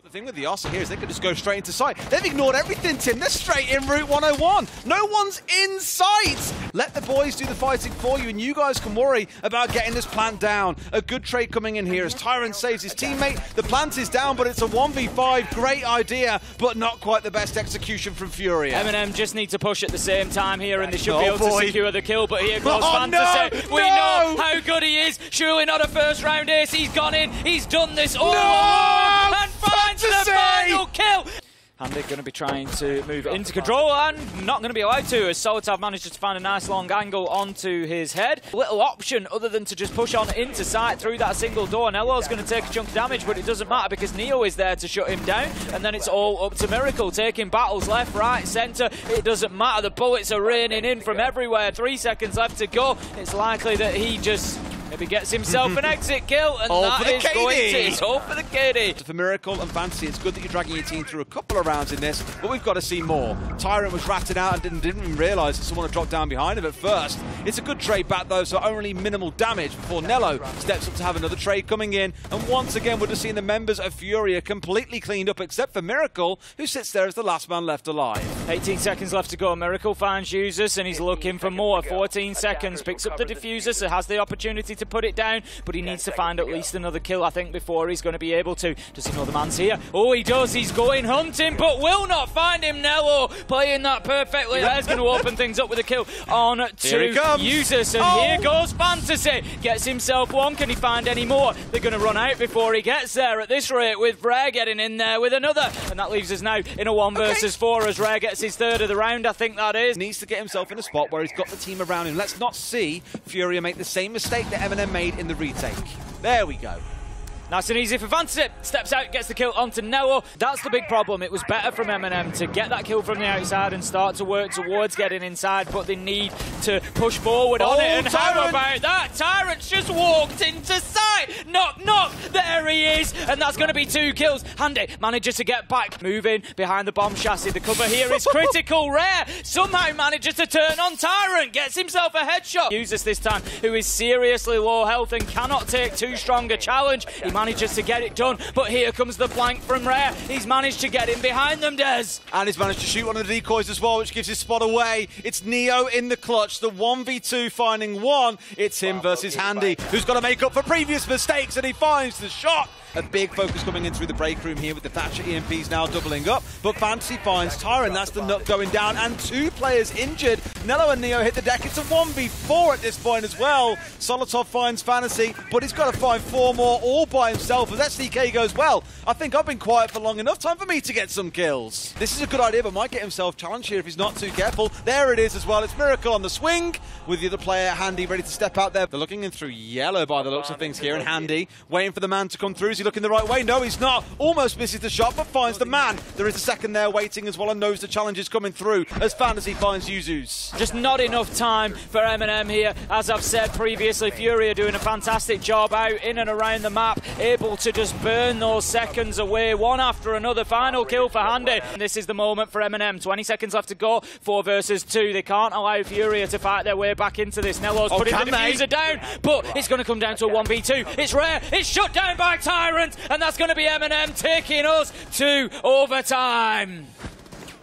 But the thing with the Ossa here is they could just go straight into sight. They've ignored everything, Tim. They're straight in Route 101. No one's in sight. Let the boys do the fighting for you, and you guys can worry about getting this plant down. A good trade coming in here as Tyrant saves his teammate. The plant is down, but it's a 1v5. Great idea, but not quite the best execution from Furia. M&M just need to push at the same time here, and they should be able to secure the kill. But here goes Fantasy. We know how good he is. Surely not a first round ace. He's gone in. He's done this all alone and finds the final kill. Handy going to be trying to move into control and not going to be allowed to, as Solitav manages to find a nice long angle onto his head. Little option other than to just push on into sight through that single door. Nelo's going to take a chunk of damage, but it doesn't matter because Neo is there to shut him down, and then it's all up to Miracle, taking battles left, right, centre. It doesn't matter, the bullets are raining in from everywhere. 3 seconds left to go. It's likely that he just maybe gets himself an exit kill, and all that is going to... It's all for the KD. For Miracle and Fantasy, it's good that you're dragging your team through a couple of rounds in this, but we've got to see more. Tyrant was ratted out and didn't even realise that someone had dropped down behind him at first. It's a good trade back though, so only minimal damage before Nelo steps up to have another trade coming in. And once again, we're just seeing the members of Furia completely cleaned up, except for Miracle, who sits there as the last man left alive. 18 seconds left to go. Miracle finds users and he's looking for more. 14 seconds, picks up the diffuser, so has the opportunity to put it down, but he needs to find at least another kill, I think, before he's going to be able to. Does he know the man's here? Oh, he does. He's going hunting, but will not find him. Nello playing that perfectly. There's going to open things up with a kill on to users, and here goes Fantasy. Gets himself one. Can he find any more? They're going to run out before he gets there at this rate, with Rare getting in there with another, and that leaves us now in a 1 versus 4 as Rare gets his third of the round, I think that is. Needs to get himself in a spot where he's got the team around him. Let's not see Furia make the same mistake that M&M made in the retake. There we go. Nice and easy for Fantasy. Steps out, gets the kill onto Nelo. That's the big problem. It was better from M&M to get that kill from the outside and start to work towards getting inside, but they need to push forward on it. And how about that? Tyrant's just walked into sight. Knock, knock. There he is. And that's going to be 2 kills. Handy manages to get back. Moving behind the bomb chassis. The cover here is critical. Rare somehow manages to turn on Tyrant. Gets himself a headshot. Uses this time, who is seriously low health and cannot take too strong a challenge. He manages to get it done, but here comes the flank from Rare. He's managed to get in behind them, Des. And he's managed to shoot one of the decoys as well, which gives his spot away. It's Neo in the clutch, the 1v2 finding one. It's him versus Handy, who's got to make up for previous mistakes, and he finds the shot. A big focus coming in through the break room here with the Thatcher EMPs now doubling up, but Fantasy finds Tyrant. That's the nut going down, and 2 players injured. Nello and Neo hit the deck. It's a 1v4 at this point as well. Solitov finds Fantasy, but he's got to find 4 more all by himself as SDK goes, well, I think I've been quiet for long enough. Time for me to get some kills. This is a good idea, but might get himself challenged here if he's not too careful. There it is as well. It's Miracle on the swing with the other player, Handy, ready to step out there. They're looking in through yellow by the looks of things here, and Handy waiting for the man to come through. Is he looking the right way? No, he's not. Almost misses the shot, but finds the man. There is a second there waiting as well, and knows the challenge is coming through as Fantasy finds Yuzus. Just not enough time for M&M here. As I've said previously, Furia doing a fantastic job out in and around the map, able to just burn those seconds away, one after another. Final kill for Handy. And this is the moment for M&M. 20 seconds left to go. 4 versus 2. They can't allow Furia to fight their way back into this. Nelo's putting the diffuser down, but it's going to come down to a 1v2. It's Rare. It's shut down by Tyrant, and that's going to be M&M taking us to overtime.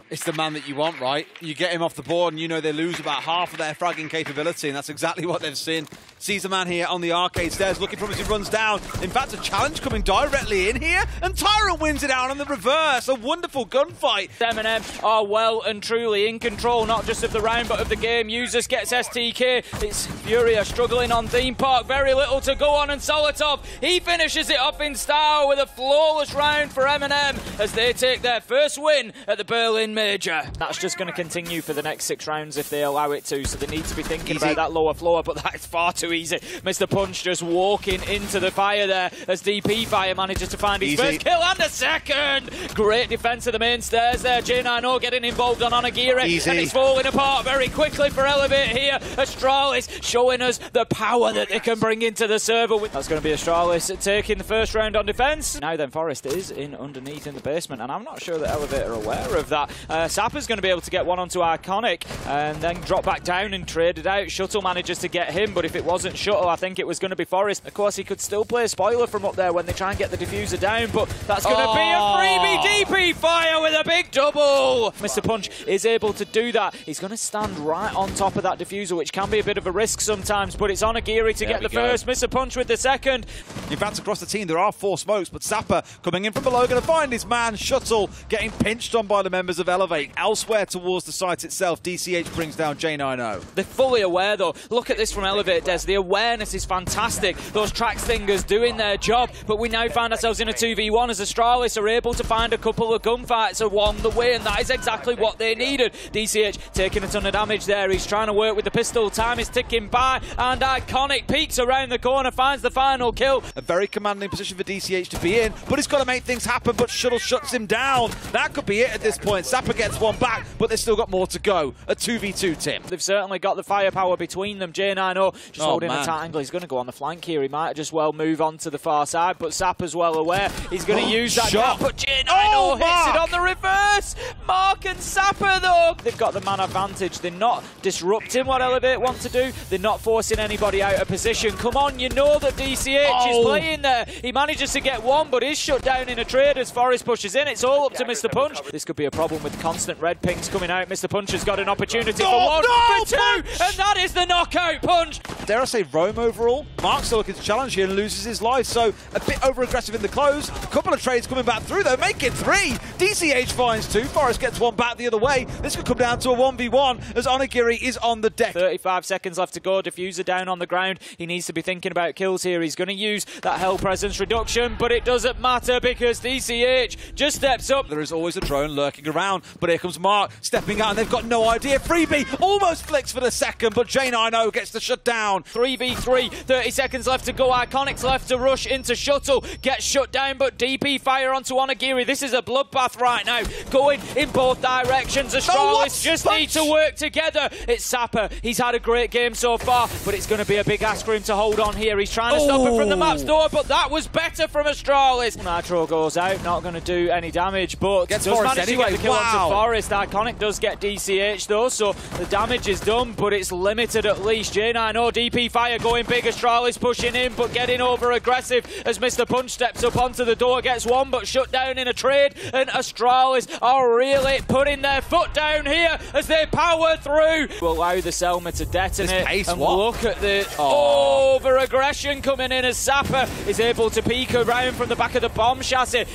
It's the man that you want, right? You get him off the board and you know they lose about half of their fragging capability, and that's exactly what they've seen. Sees the man here on the arcade stairs looking for him as he runs down. In fact, a challenge coming directly in here, and Tyrant wins it out on the reverse. A wonderful gunfight. M&M are well and truly in control, not just of the round, but of the game. Users gets STK. It's Furia struggling on Theme Park. Very little to go on, and Solitov, he finishes it off in style with a flawless round for M&M as they take their first win at the Berlin Major. That's just going to continue for the next 6 rounds if they allow it to, so they need to be thinking about that lower floor, but that's far too easy. Mr. Punch just walking into the fire there as DP Fire manages to find his first kill and a second. Great defense of the main stairs there. J9O getting involved on Onagiri, and it's falling apart very quickly for Elevate here. Astralis showing us the power that they can bring into the server. That's going to be Astralis taking the first round on defense. Now then, Forest is in underneath in the basement, and I'm not sure that Elevate are aware of that. SUPR's going to be able to get one onto Iconic and then drop back down and trade it out. Shuttle manages to get him, but if it was wasn't Shuttle. I think it was going to be Forest. Of course, he could still play a spoiler from up there when they try and get the diffuser down, but that's going to be a freebie. DP Fire with a big double. Mr. Punch is able to do that. He's going to stand right on top of that diffuser, which can be a bit of a risk sometimes, but it's on Agiri to get the first. Mr. Punch with the second. In fact, across the team, there are 4 smokes, but SUPR coming in from below, going to find his man, Shuttle, getting pinched on by the members of Elevate. Elsewhere towards the site itself, DCH brings down J90. They're fully aware, though. Look at this from Elevate, Des. The awareness is fantastic. Those track stingers doing their job, but we now find ourselves in a 2v1 as Astralis are able to find a couple of gunfights along the way, and that is exactly what they needed. DCH taking a ton of damage there. He's trying to work with the pistol. Time is ticking by, and Iconic peeks around the corner, finds the final kill. A very commanding position for DCH to be in, but he's got to make things happen, but Shuttle shuts him down. That could be it at this point. SUPR gets one back, but they've still got more to go. A 2v2, Tim. They've certainly got the firepower between them. J90 just holding a tight angle. He's going to go on the flank here. He might just well move on to the far side, but SUPR's well aware. He's going to use that gap, but J90 hits it on the reverse. Mark and SUPR, though, they've got the man advantage. They're not disrupting what Elevate want to do. They're not forcing anybody out of position. Come on, you know that DCH is playing there. He manages to get one, but is shut down in a trade as Forest pushes in. It's all up to Mr. Punch. This could be a problem with constant red pings coming out. Mr. Punch has got an opportunity for one, for two, and that is the knockout punch. Dare I say roam overall? Mark's still looking to challenge here and loses his life, so a bit over-aggressive in the close. A couple of trades coming back through, though, make it 3. DCH finds 2. Forest gets one back the other way. This could come down to a 1v1 as Onigiri is on the deck. 35 seconds left to go. Diffuser down on the ground. He needs to be thinking about kills here. He's going to use that Hell Presence reduction, but it doesn't matter because DCH just steps up. There is always a drone lurking around, but here comes Mark stepping out, and they've got no idea. Freebie almost flicks for the second, but J90 gets the shut down. 3v3, 30 seconds left to go. Iconic's left to rush into Shuttle, gets shut down, but DP Fire onto Onigiri. This is a bloodbath right now, going in both directions. Astralis just need to work together. It's SUPR. He's had a great game so far, but it's going to be a big ask for him to hold on here. He's trying to stop it from the map's door, but that was better from Astralis. Nitro goes out, not going to do any damage, but gets does Forest manage anyway. to get the kill onto Forest. Iconic does get DCH though, so the damage is done, but it's limited at least. J90, DP Fire going big. Astralis pushing in, but getting over aggressive as Mr. Punch steps up onto the door, gets one, but shut down in a trade, and Astralis are really putting their foot down here as they power through. Will allow the Selma to detonate. And look at the over-aggression coming in as SUPR is able to peek around from the back of the bomb chassis.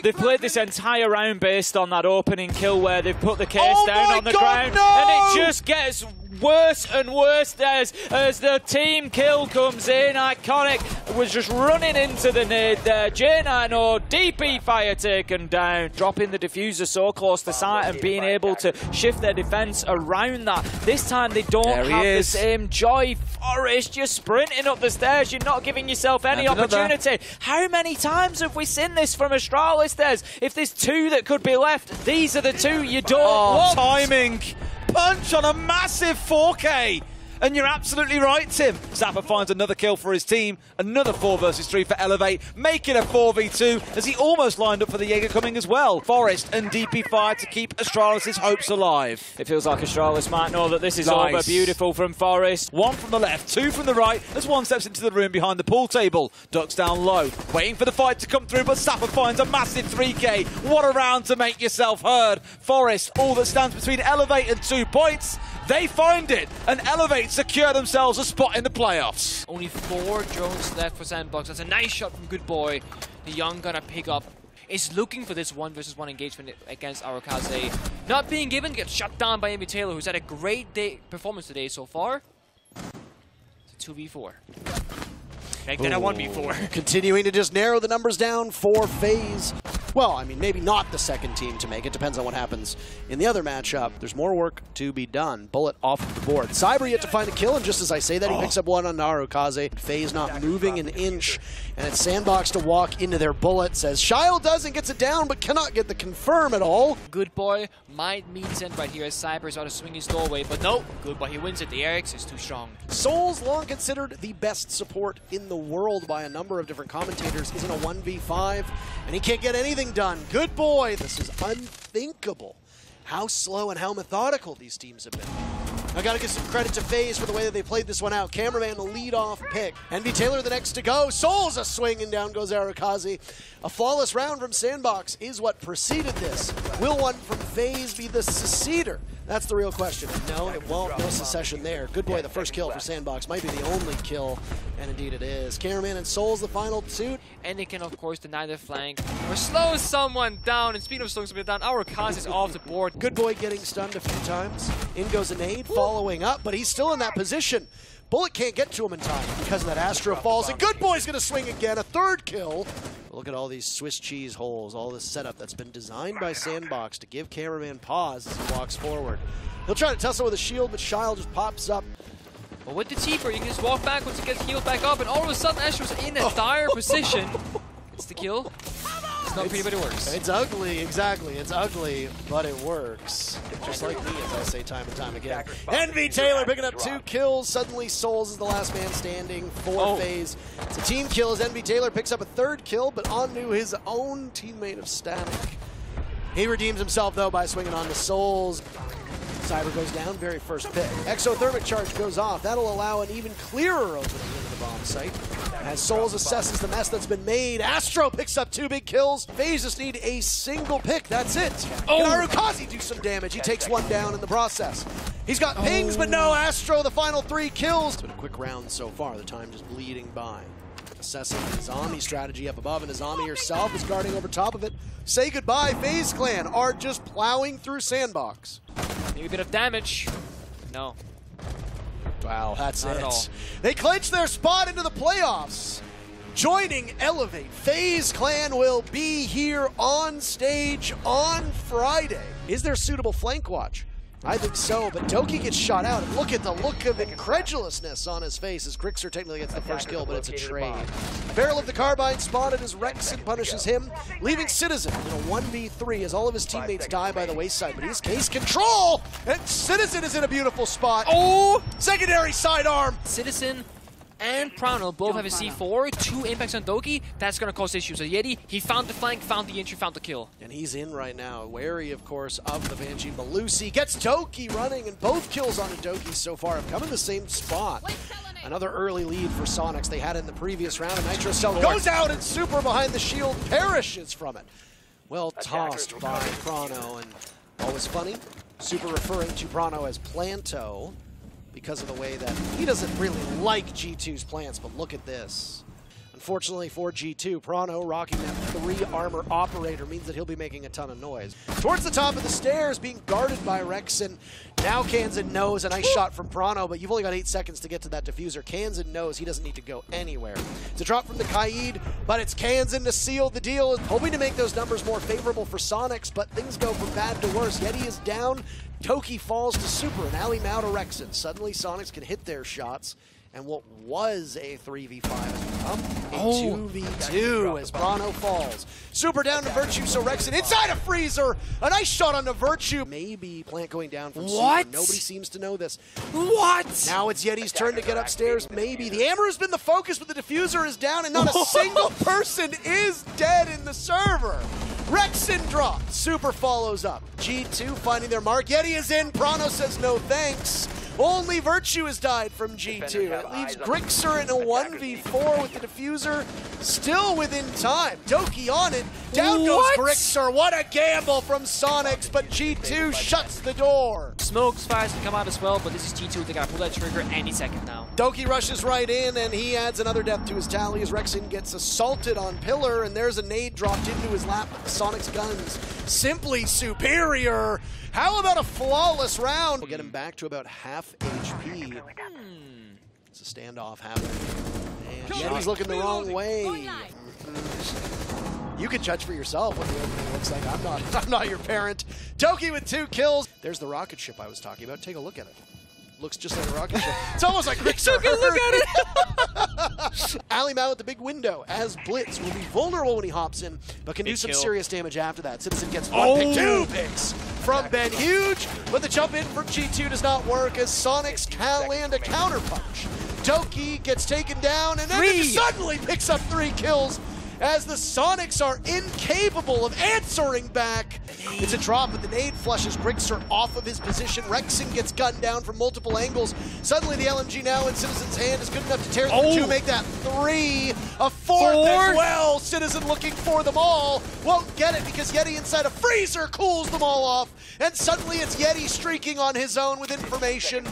They've played this entire round based on that opening kill where they've put the case down on the ground, and it just gets worse and worse as the team kill comes in. Iconic was just running into the nade there. J90, DP Fire taken down. Dropping the diffuser so close to site and being able to shift their defense around that. This time they don't have the same joy. Forest, you're sprinting up the stairs. You're not giving yourself any opportunity. How many times have we seen this from Astralis? If there's 2 that could be left, these are the 2 you don't want. Timing. Punch on a massive 4K. And you're absolutely right, Tim. SUPR finds another kill for his team. Another 4 versus 3 for Elevate. Make it a 4v2 as he almost lined up for the Jaeger coming as well. Forest and DP Fire to keep Astralis' hopes alive. It feels like Astralis might know that this is over. Beautiful from Forest. 1 from the left, 2 from the right as one steps into the room behind the pool table. Ducks down low, waiting for the fight to come through, but SUPR finds a massive 3K. What a round to make yourself heard. Forest, all that stands between Elevate and 2 points. They find it, and Elevate secure themselves a spot in the playoffs. Only 4 drones left for Sandbox. That's a nice shot from Good Boy. The young gonna pick up. Is looking for this 1 versus 1 engagement against Arukaze. Not being given, gets shut down by Amy Taylor, who's had a great performance today so far. It's a 2v4. Make that a 1v4. Continuing to just narrow the numbers down for FaZe. Well, I mean, maybe not the second team to make it. Depends on what happens in the other matchup. There's more work to be done. Bullet off the board. Cyber yet to find a kill, and just as I say that, he picks up one on Narukaze. FaZe not moving an inch, and it's Sandbox to walk into their bullet. Says Shile does and gets it down, but cannot get the confirm at all. Good Boy might meet Send right here as Cyber is out to swing his doorway, but no, Good Boy, he wins it. The RX is too strong. Soul's long considered the best support in the world by a number of different commentators. He's in a 1v5, and he can't get anything done. Good Boy, this is unthinkable how slow and how methodical these teams have been. I gotta give some credit to FaZe for the way that they played this one out. Cameraman, the lead-off pick. Envy Taylor, the next to go. Souls a swing, and down goes Arukaze. A flawless round from Sandbox is what preceded this. Will one from FaZe be the seceder? That's the real question. No, it won't. No secession there. Good boy, the first kill for Sandbox. Might be the only kill, and indeed it is. Cameraman and Souls, the final two. And they can, of course, deny their flank or slow someone down. And speed of slowing someone down, Arukaze is off the board. Good boy getting stunned a few times. In goes a nade, following up, but he's still in that position. Bullet can't get to him in time because of that Astro falls, and Good Boy's gonna swing again, a third kill. Look at all these Swiss cheese holes, all this setup that's been designed by Sandbox to give Cameraman pause as he walks forward. He'll try to tussle with a shield, but Shield just pops up. But with the T-Fer, you can just walk backwards and get healed back up, and all of a sudden Astro's in a dire position. It's the kill. It's not pretty, but it works. It's ugly, exactly. It's ugly, but it works. Just like me, as I say time and time again. Envy Taylor picking up 2 kills. Suddenly Souls is the last man standing for FaZe. It's a team kill as Envy Taylor picks up a 3rd kill, but onto his own teammate of Static. He redeems himself, though, by swinging on the Souls. Cyber goes down, very first pick. Exothermic charge goes off. That'll allow an even clearer opening into the bomb site. As Souls assesses the mess that's been made, Astro picks up 2 big kills. FaZe just need a single pick, that's it. Can Arukaze do some damage? He takes 1 down in the process. He's got pings, but no, Astro, the final 3 kills. It's been a quick round so far, the time just bleeding by. Assessing the zombie strategy up above, and Azami herself is guarding over top of it. Say goodbye, FaZe Clan are just plowing through Sandbox. Maybe a bit of damage. No. Wow, that's Not it. at all. They clinch their spot into the playoffs. Joining Elevate, FaZe Clan will be here on stage on Friday. Is there suitable flank watch? I think so, but Doki gets shot out. And look at the look of incredulousness on his face as Grixer technically gets the first kill, but it's a trade. Barrel of the Carbine spotted as Rexon punishes him, leaving Citizen in a 1v3 as all of his teammates die by the wayside. But he's case control, and Citizen is in a beautiful spot. Oh! Secondary sidearm! Citizen and PRANO both have a C4, 2 impacts on Doki. That's going to cause issues. So Yeti, he found the flank, found the entry, found the kill. And he's in right now, wary, of course, of the Banshee. Malusi gets Doki running, and both kills onto Doki so far have come in the same spot. Another early lead for Soniqs. They had it in the previous round, and Nitro Cell goes out, and Super behind the shield perishes from it. Well tossed by PRANO, and always funny, Super referring to PRANO as Planto, because of the way that he doesn't really like G2's plants, but look at this. Unfortunately for G2, PRANO rocking that 3 armor operator means that he'll be making a ton of noise. Towards the top of the stairs, being guarded by Rexon. Now Kansan knows a nice shot from PRANO, but you've only got 8 seconds to get to that diffuser. Kansan knows he doesn't need to go anywhere. It's a drop from the Kaid, but it's Kansan to seal the deal, hoping to make those numbers more favorable for Soniqs, but things go from bad to worse. Yeti is down, Toki falls to Super, and Ali Mao to Rexon. Suddenly Soniqs can hit their shots, and what was a 3v5 has become a 2v2 as PRANO falls. Super down to Virtue, so Rexon inside a freezer! A nice shot onto Virtue. Maybe plant going down from Super. Nobody seems to know this. What? Now it's Yeti's turn to get upstairs, maybe. The Amber has been the focus, but the diffuser is down, and not a single person is dead in the server. Rexon dropped. Super follows up. G2 finding their mark. Yeti is in. PRANO says no thanks. Only Virtue has died from G2. That leaves Grixer in a 1v4 with the diffuser still within time. Doki on it. Down goes Grixer. What a gamble from Soniqs, but G2 shuts the door. Smokes fires can come out as well, but this is G2. They gotta pull that trigger any second now. Doki rushes right in, and he adds another death to his tally as Rexon gets assaulted on Pillar, and there's a nade dropped into his lap. Soniqs guns simply superior. How about a flawless round? We'll get him back to about half HP. It's a standoff happening. And Yeti's looking the wrong way. You can judge for yourself what the opening looks like. I'm not your parent. Doki with 2 kills. There's the rocket ship I was talking about. Take a look at it. Looks just like a rocket ship. It's almost like Grixer. Take a look at it. Ali Mao at the big window as Blitz will be vulnerable when he hops in, but can do some serious damage after that. Citizen gets 1 pick, 2 picks from Ben Huge, but the jump in for G2 does not work as Soniqs can land a counter punch. Doki gets taken down and then suddenly picks up 3 kills as the Soniqs are incapable of answering back. It's a drop, but the nade flushes Grixer off of his position. Rexing gets gunned down from multiple angles. Suddenly the LMG now in Citizen's hand is good enough to tear through 2, make that 3. A 4th as well. Citizen looking for them all. Won't get it because Yeti inside a freezer cools them all off. And suddenly it's Yeti streaking on his own with information.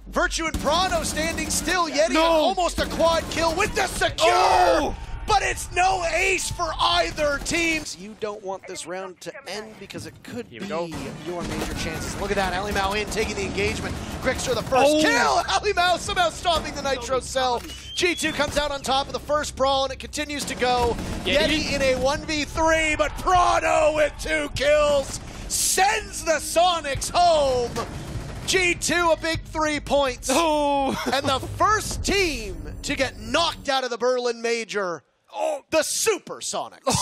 Virtue and PRANO standing still. Yeti almost a quad kill with the secure. But it's no ace for either team. You don't want this round to end because it could be your major chances. Look at that, Alimau in, taking the engagement. Grixer the first kill. Alimau somehow stopping the Nitro cell. G2 comes out on top of the first brawl and it continues to go. Yeti in a 1v3, but PRANO with 2 kills sends the Soniqs home. G2 a big 3 points. And the first team to get knocked out of the Berlin Major, the Super Soniqs.